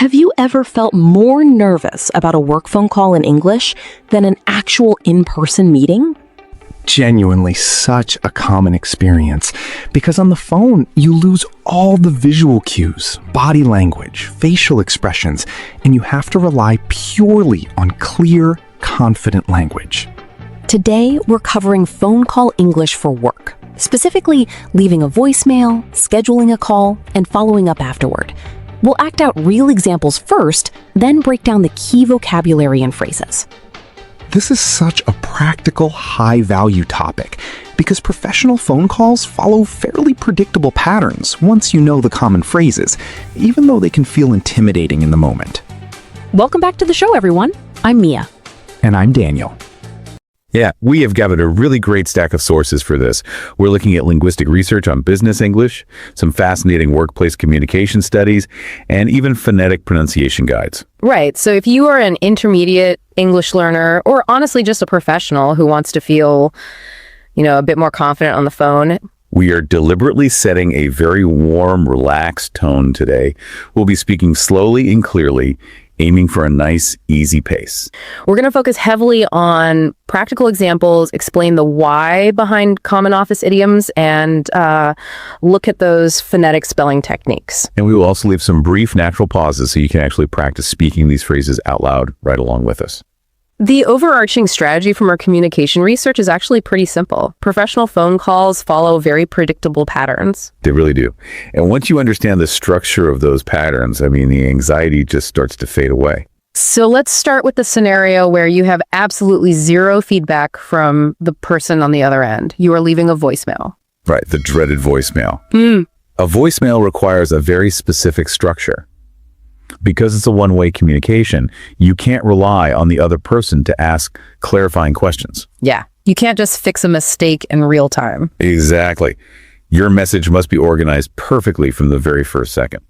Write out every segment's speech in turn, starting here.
Have you ever felt more nervous about a work phone call in English than an actual in-person meeting? Genuinely such a common experience, because on the phone, you lose all the visual cues, body language, facial expressions, and you have to rely purely on clear, confident language. Today, we're covering phone call English for work, specifically leaving a voicemail, scheduling a call, and following up afterward. We'll act out real examples first, then break down the key vocabulary and phrases. This is such a practical, high-value topic because professional phone calls follow fairly predictable patterns once you know the common phrases, even though they can feel intimidating in the moment. Welcome back to the show, everyone. I'm Mia. And I'm Daniel. Yeah, we have gathered a really great stack of sources for this. We're looking at linguistic research on business English, some fascinating workplace communication studies, and even phonetic pronunciation guides. Right. So if you are an intermediate English learner, or honestly just a professional who wants to feel, a bit more confident on the phone, we are deliberately setting a very warm, relaxed tone today. We'll be speaking slowly and clearly, aiming for a nice, easy pace. We're going to focus heavily on practical examples, explain the why behind common office idioms, and look at those phonetic spelling techniques. And we will also leave some brief natural pauses so you can actually practice speaking these phrases out loud right along with us. The overarching strategy from our communication research is actually pretty simple. Professional phone calls follow very predictable patterns. They really do. And once you understand the structure of those patterns, the anxiety just starts to fade away. So let's start with the scenario where you have absolutely zero feedback from the person on the other end. You are leaving a voicemail. Right, the dreaded voicemail. A voicemail requires a very specific structure. Because it's a one-way communication, you can't rely on the other person to ask clarifying questions. Yeah, you can't just fix a mistake in real time. Exactly. Your message must be organized perfectly from the very first second.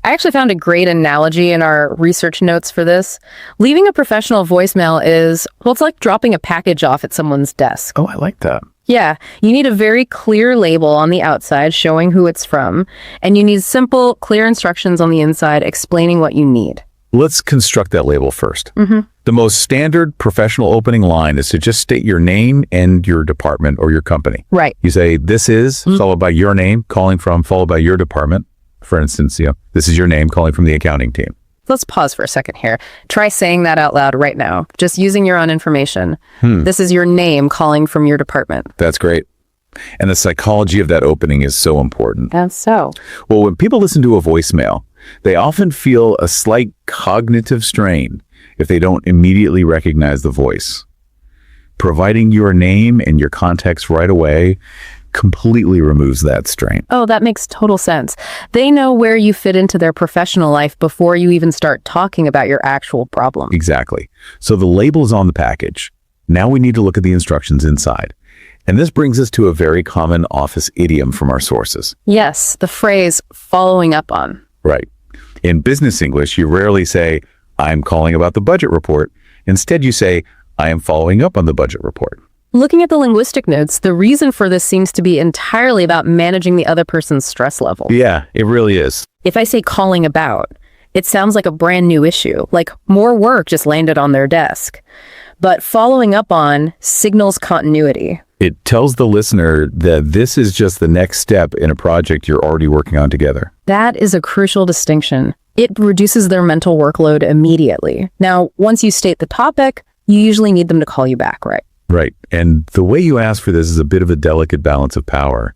I actually found a great analogy in our research notes for this. Leaving a professional voicemail is, it's like dropping a package off at someone's desk. Oh, I like that. Yeah, you need a very clear label on the outside showing who it's from, and you need simple, clear instructions on the inside explaining what you need. Let's construct that label first. The most standard professional opening line is to just state your name and your department or your company. Right. You say, this is, followed by your name, calling from, followed by your department. For instance, this is your name, calling from the accounting team. Let's pause for a second here. Try saying that out loud right now, just using your own information. This is your name calling from your department. That's great. And the psychology of that opening is so important. That's so. Well, when people listen to a voicemail, they often feel a slight cognitive strain if they don't immediately recognize the voice. Providing your name and your context right away completely removes that strain. Oh, that makes total sense. They know where you fit into their professional life before you even start talking about your actual problem. Exactly. So the label is on the package. Now we need to look at the instructions inside. And this brings us to a very common office idiom from our sources. Yes, the phrase following up on. Right. In business English, you rarely say, I'm calling about the budget report. Instead, you say, I am following up on the budget report. Looking at the linguistic notes, the reason for this seems to be entirely about managing the other person's stress level. Yeah, it really is. If I say calling about, it sounds like a brand new issue, like more work just landed on their desk. But following up on signals continuity. It tells the listener that this is just the next step in a project you're already working on together. That is a crucial distinction. It reduces their mental workload immediately. Now, once you state the topic, you usually need them to call you back, right? Right. And the way you ask for this is a bit of a delicate balance of power.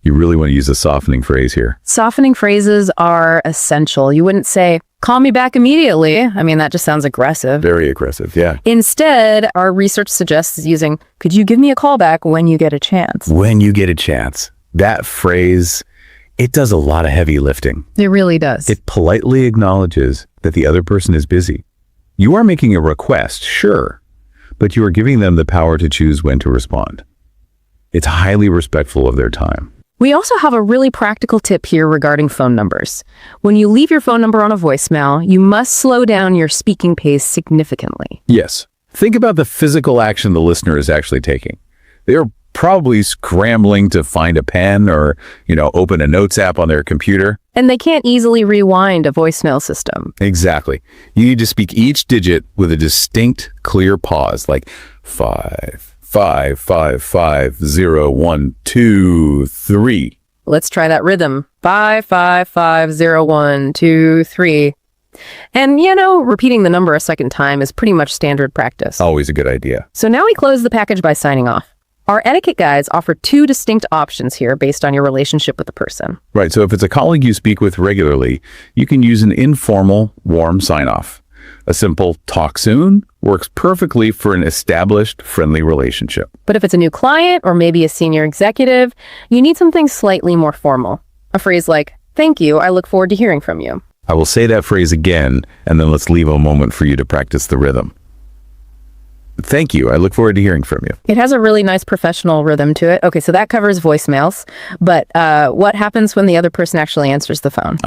You really want to use a softening phrase here. Softening phrases are essential. You wouldn't say, call me back immediately. That just sounds aggressive. Very aggressive, yeah. Instead, our research suggests using, could you give me a call back when you get a chance? When you get a chance. That phrase, it does a lot of heavy lifting. It really does. It politely acknowledges that the other person is busy. You are making a request, sure, but you are giving them the power to choose when to respond. It's highly respectful of their time. We also have a really practical tip here regarding phone numbers. When you leave your phone number on a voicemail, you must slow down your speaking pace significantly. Yes. Think about the physical action the listener is actually taking. They are probably scrambling to find a pen or, open a notes app on their computer. And they can't easily rewind a voicemail system. Exactly. You need to speak each digit with a distinct, clear pause, like 5555012 Let's try that rhythm. 5550123. And, repeating the number a second time is pretty much standard practice. Always a good idea. So now we close the package by signing off. Our etiquette guides offer two distinct options here based on your relationship with the person. Right. So if it's a colleague you speak with regularly, you can use an informal, warm sign-off. A simple talk soon works perfectly for an established, friendly relationship. But if it's a new client or maybe a senior executive, you need something slightly more formal. A phrase like, "Thank you, I look forward to hearing from you." I will say that phrase again, and then let's leave a moment for you to practice the rhythm. Thank you. I look forward to hearing from you. It has a really nice professional rhythm to it. Okay, so that covers voicemails. But what happens when the other person actually answers the phone?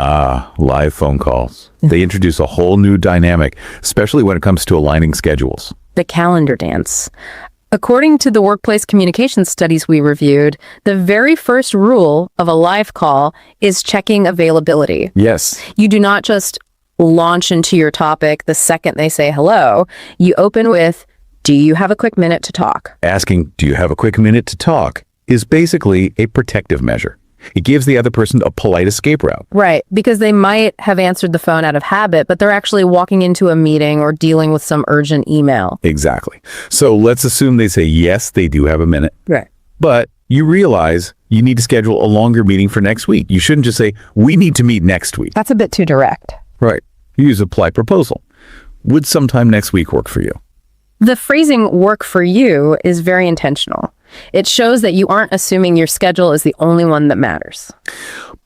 Live phone calls. They introduce a whole new dynamic, especially when it comes to aligning schedules. The calendar dance. According to the workplace communication studies we reviewed, the very first rule of a live call is checking availability. Yes. You do not just launch into your topic the second they say hello. You open with, "Do you have a quick minute to talk?" Asking, "Do you have a quick minute to talk?" is basically a protective measure. It gives the other person a polite escape route. Right, because they might have answered the phone out of habit, but they're actually walking into a meeting or dealing with some urgent email. Exactly. So let's assume they say, yes, they do have a minute. Right. But you realize you need to schedule a longer meeting for next week. You shouldn't just say, "We need to meet next week." That's a bit too direct. Right. You use a polite proposal. Would sometime next week work for you? The phrasing "work for you" is very intentional. It shows that you aren't assuming your schedule is the only one that matters.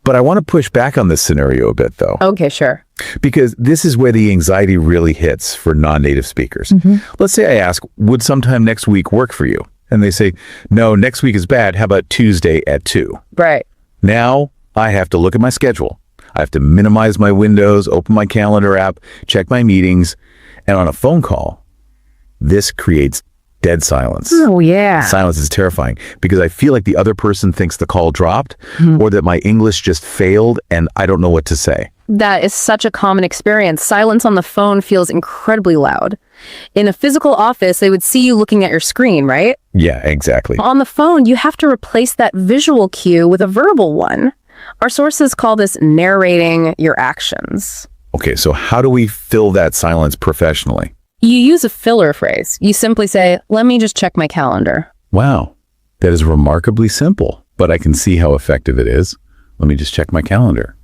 But I want to push back on this scenario a bit, though. Okay, sure. Because this is where the anxiety really hits for non-native speakers. Let's say I ask, "Would sometime next week work for you?" And they say, "No, next week is bad. How about Tuesday at 2?" Right. Now I have to look at my schedule. I have to minimize my windows, open my calendar app, check my meetings. And on a phone call, this creates dead silence. Oh, yeah. Silence is terrifying because I feel like the other person thinks the call dropped or that my English just failed and I don't know what to say. That is such a common experience. Silence on the phone feels incredibly loud. In a physical office, they would see you looking at your screen, right? Yeah, exactly. On the phone, you have to replace that visual cue with a verbal one. Our sources call this narrating your actions. Okay, so how do we fill that silence professionally? You use a filler phrase. You simply say, "Let me just check my calendar." Wow, that is remarkably simple, but I can see how effective it is. Let me just check my calendar.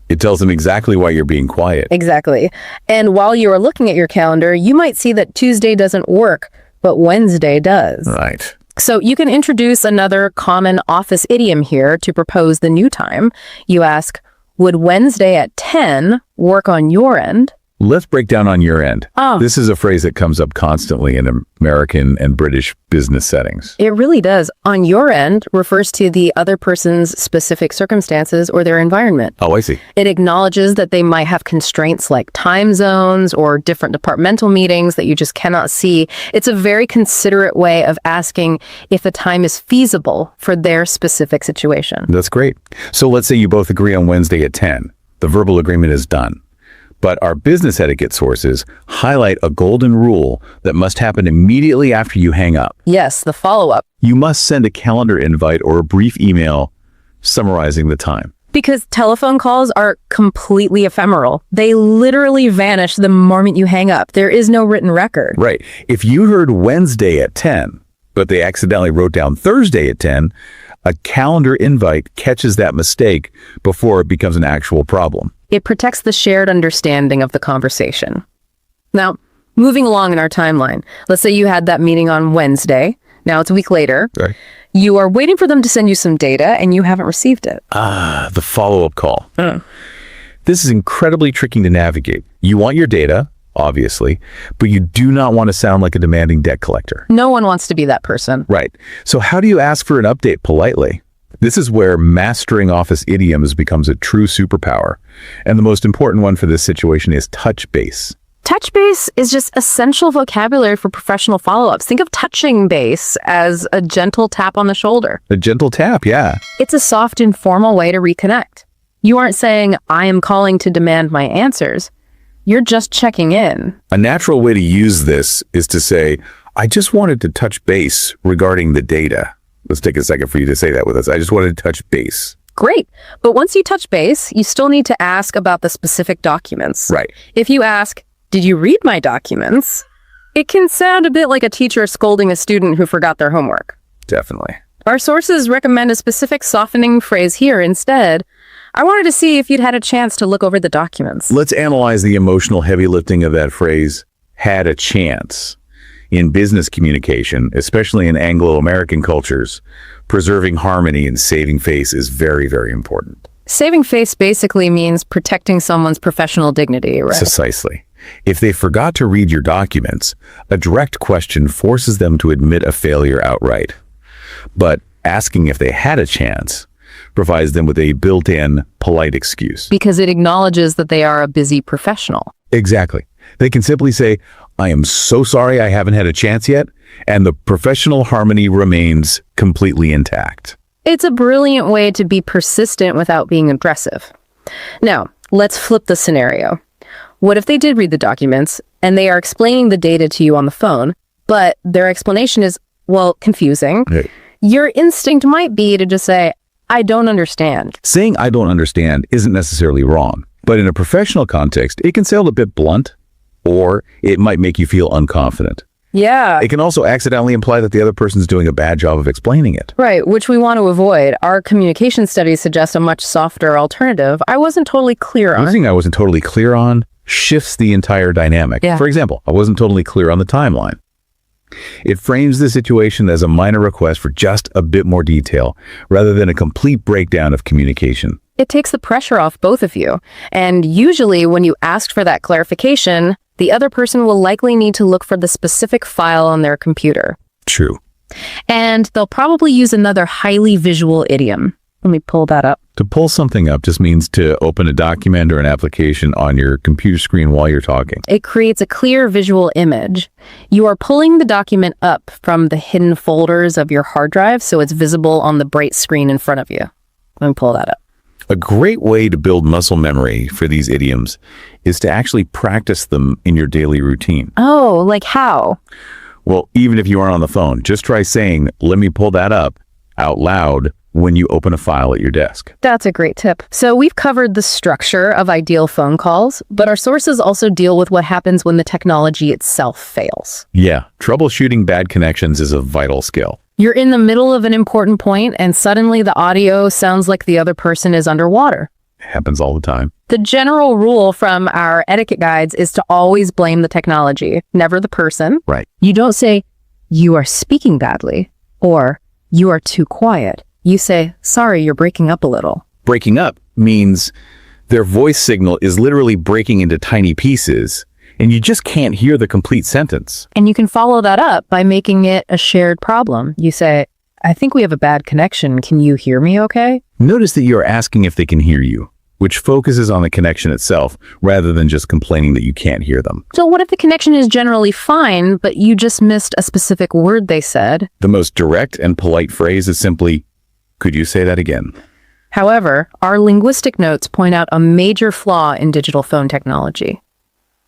It tells them exactly why you're being quiet. Exactly. And while you are looking at your calendar, you might see that Tuesday doesn't work, but Wednesday does. Right. So you can introduce another common office idiom here to propose the new time. You ask, "Would Wednesday at 10 work on your end?" Let's break down on your end. Oh. This is a phrase that comes up constantly in American and British business settings. It really does. On your end refers to the other person's specific circumstances or their environment. Oh, I see. It acknowledges that they might have constraints like time zones or different departmental meetings that you just cannot see. It's a very considerate way of asking if the time is feasible for their specific situation. That's great. So let's say you both agree on Wednesday at 10. The verbal agreement is done. But our business etiquette sources highlight a golden rule that must happen immediately after you hang up. Yes, the follow-up. You must send a calendar invite or a brief email summarizing the time. Because telephone calls are completely ephemeral. They literally vanish the moment you hang up. There is no written record. Right. If you heard Wednesday at 10, but they accidentally wrote down Thursday at 10, a calendar invite catches that mistake before it becomes an actual problem. It protects the shared understanding of the conversation. Now, moving along in our timeline, let's say you had that meeting on Wednesday. Now it's a week later. Right. You are waiting for them to send you some data and you haven't received it. The follow-up call. This is incredibly tricky to navigate. You want your data, obviously, but you do not want to sound like a demanding debt collector. No one wants to be that person. Right. So how do you ask for an update politely? This is where mastering office idioms becomes a true superpower. And the most important one for this situation is touch base. Touch base is just essential vocabulary for professional follow-ups. Think of touching base as a gentle tap on the shoulder. A gentle tap, yeah. It's a soft, informal way to reconnect. You aren't saying, I am calling to demand my answers. You're just checking in. A natural way to use this is to say, I just wanted to touch base regarding the data. Let's take a second for you to say that with us. I just wanted to touch base. Great. But once you touch base, you still need to ask about the specific documents. Right. If you ask, did you read my documents? It can sound a bit like a teacher scolding a student who forgot their homework. Definitely. Our sources recommend a specific softening phrase here instead. I wanted to see if you'd had a chance to look over the documents. Let's analyze the emotional heavy lifting of that phrase, had a chance. In business communication, especially in Anglo-American cultures, preserving harmony and saving face is very, very important. Saving face basically means protecting someone's professional dignity, right? Precisely. If they forgot to read your documents, a direct question forces them to admit a failure outright. But asking if they had a chance provides them with a built-in, polite excuse. Because it acknowledges that they are a busy professional. Exactly. They can simply say, I am so sorry I haven't had a chance yet, and the professional harmony remains completely intact. It's a brilliant way to be persistent without being aggressive. Now, let's flip the scenario. What if they did read the documents, and they are explaining the data to you on the phone, but their explanation is, well, confusing? Hey. Your instinct might be to just say, I don't understand. Saying I don't understand isn't necessarily wrong, but in a professional context, it can sound a bit blunt, or it might make you feel unconfident. Yeah. It can also accidentally imply that the other person's doing a bad job of explaining it. Right, which we want to avoid. Our communication studies suggest a much softer alternative. I wasn't totally clear on. One thing I wasn't totally clear on shifts the entire dynamic. Yeah. For example, I wasn't totally clear on the timeline. It frames the situation as a minor request for just a bit more detail, rather than a complete breakdown of communication. It takes the pressure off both of you. And usually when you ask for that clarification, the other person will likely need to look for the specific file on their computer. True. And they'll probably use another highly visual idiom. Let me pull that up. To pull something up just means to open a document or an application on your computer screen while you're talking. It creates a clear visual image. You are pulling the document up from the hidden folders of your hard drive so it's visible on the bright screen in front of you. Let me pull that up. A great way to build muscle memory for these idioms is to actually practice them in your daily routine. Oh, like how? Well, even if you aren't on the phone, just try saying, let me pull that up out loud when you open a file at your desk. That's a great tip. So we've covered the structure of ideal phone calls, but our sources also deal with what happens when the technology itself fails. Yeah, troubleshooting bad connections is a vital skill. You're in the middle of an important point, and suddenly the audio sounds like the other person is underwater. It happens all the time. The general rule from our etiquette guides is to always blame the technology, never the person. Right. You don't say, you are speaking badly, or you are too quiet. You say, sorry, you're breaking up a little. Breaking up means their voice signal is literally breaking into tiny pieces, and you just can't hear the complete sentence. And you can follow that up by making it a shared problem. You say, I think we have a bad connection. Can you hear me okay? Notice that you're asking if they can hear you, which focuses on the connection itself rather than just complaining that you can't hear them. So what if the connection is generally fine, but you just missed a specific word they said? The most direct and polite phrase is simply, could you say that again? However, our linguistic notes point out a major flaw in digital phone technology.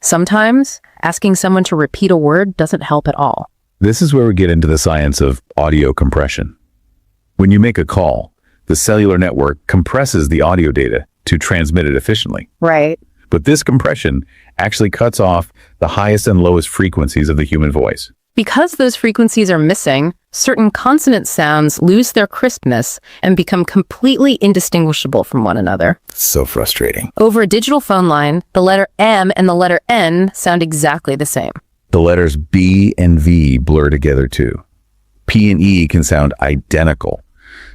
Sometimes, asking someone to repeat a word doesn't help at all. This is where we get into the science of audio compression. When you make a call, the cellular network compresses the audio data to transmit it efficiently. Right. But this compression actually cuts off the highest and lowest frequencies of the human voice. Because those frequencies are missing, certain consonant sounds lose their crispness and become completely indistinguishable from one another. So frustrating. Over a digital phone line, the letter M and the letter N sound exactly the same. The letters B and V blur together too. P and E can sound identical.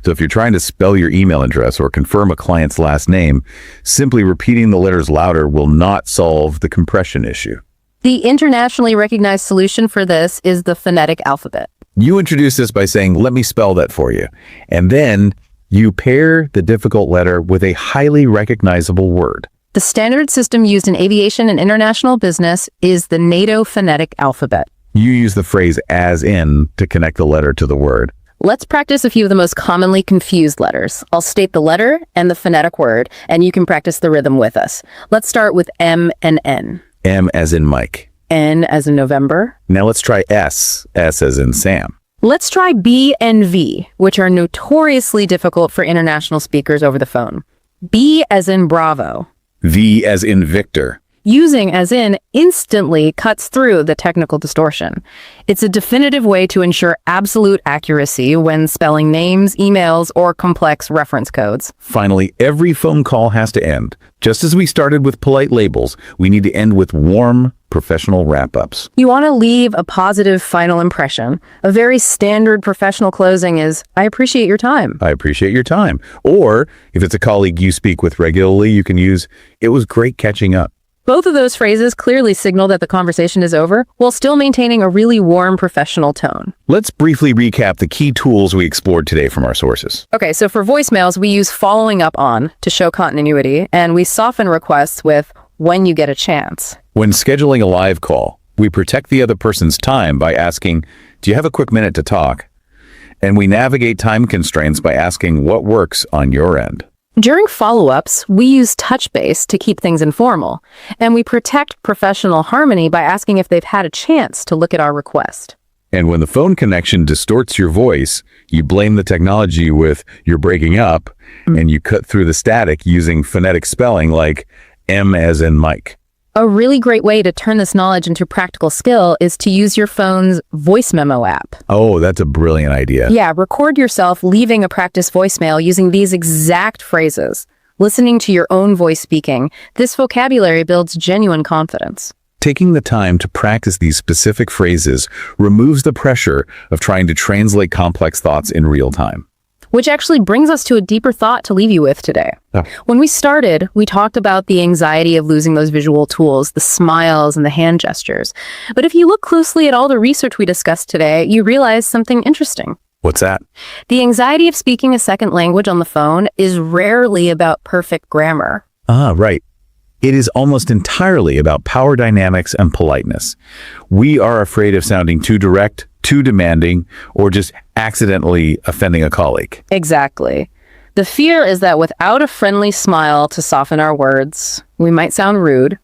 So if you're trying to spell your email address or confirm a client's last name, simply repeating the letters louder will not solve the compression issue. The internationally recognized solution for this is the phonetic alphabet. You introduce this by saying, let me spell that for you. And then you pair the difficult letter with a highly recognizable word. The The standard system used in aviation and international business is the NATO phonetic alphabet. You use the phrase as in to connect the letter to the word. Let's practice a few of the most commonly confused letters. I'll state the letter and the phonetic word, and you can practice the rhythm with us. Let's start with M and N. M as in Mike. N as in November. Now let's try S. S as in Sam. Let's try B and V, which are notoriously difficult for international speakers over the phone. B as in Bravo. V as in Victor. Using as in instantly cuts through the technical distortion. It's a definitive way to ensure absolute accuracy when spelling names, emails, or complex reference codes. Finally, every phone call has to end. Just as we started with polite labels, we need to end with warm, professional wrap-ups. You want to leave a positive final impression. A very standard professional closing is, "I appreciate your time." I appreciate your time. Or, if it's a colleague you speak with regularly, you can use, "It was great catching up." Both of those phrases clearly signal that the conversation is over, while still maintaining a really warm professional tone. Let's briefly recap the key tools we explored today from our sources. Okay, so for voicemails, we use following up on to show continuity, and we soften requests with when you get a chance. When scheduling a live call, we protect the other person's time by asking, "Do you have a quick minute to talk?" And we navigate time constraints by asking what works on your end. During follow-ups, we use touch base to keep things informal, and we protect professional harmony by asking if they've had a chance to look at our request. And when the phone connection distorts your voice, you blame the technology with "you're breaking up," and you cut through the static using phonetic spelling like M as in Mike. A really great way to turn this knowledge into practical skill is to use your phone's voice memo app. Oh, that's a brilliant idea. Yeah, record yourself leaving a practice voicemail using these exact phrases. Listening to your own voice speaking, this vocabulary builds genuine confidence. Taking the time to practice these specific phrases removes the pressure of trying to translate complex thoughts in real time. Which actually brings us to a deeper thought to leave you with today. Oh. When we started, we talked about the anxiety of losing those visual tools, the smiles and the hand gestures. But if you look closely at all the research we discussed today, you realize something interesting. What's that? The anxiety of speaking a second language on the phone is rarely about perfect grammar. Ah, right. It is almost entirely about power dynamics and politeness. We are afraid of sounding too direct, too demanding, or just accidentally offending a colleague. Exactly. The fear is that without a friendly smile to soften our words, we might sound rude.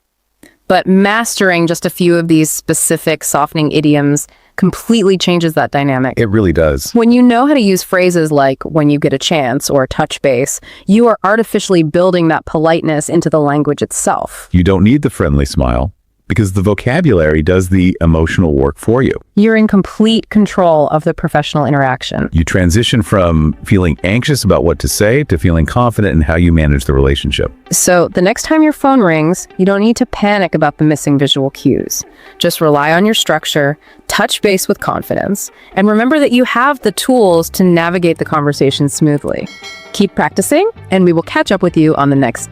But mastering just a few of these specific softening idioms completely changes that dynamic. It really does. When you know how to use phrases like "when you get a chance" or "touch base," you are artificially building that politeness into the language itself. You don't need the friendly smile because the vocabulary does the emotional work for you. You're in complete control of the professional interaction. You transition from feeling anxious about what to say to feeling confident in how you manage the relationship. So the next time your phone rings, you don't need to panic about the missing visual cues. Just rely on your structure, touch base with confidence, and remember that you have the tools to navigate the conversation smoothly. Keep practicing, and we will catch up with you on the next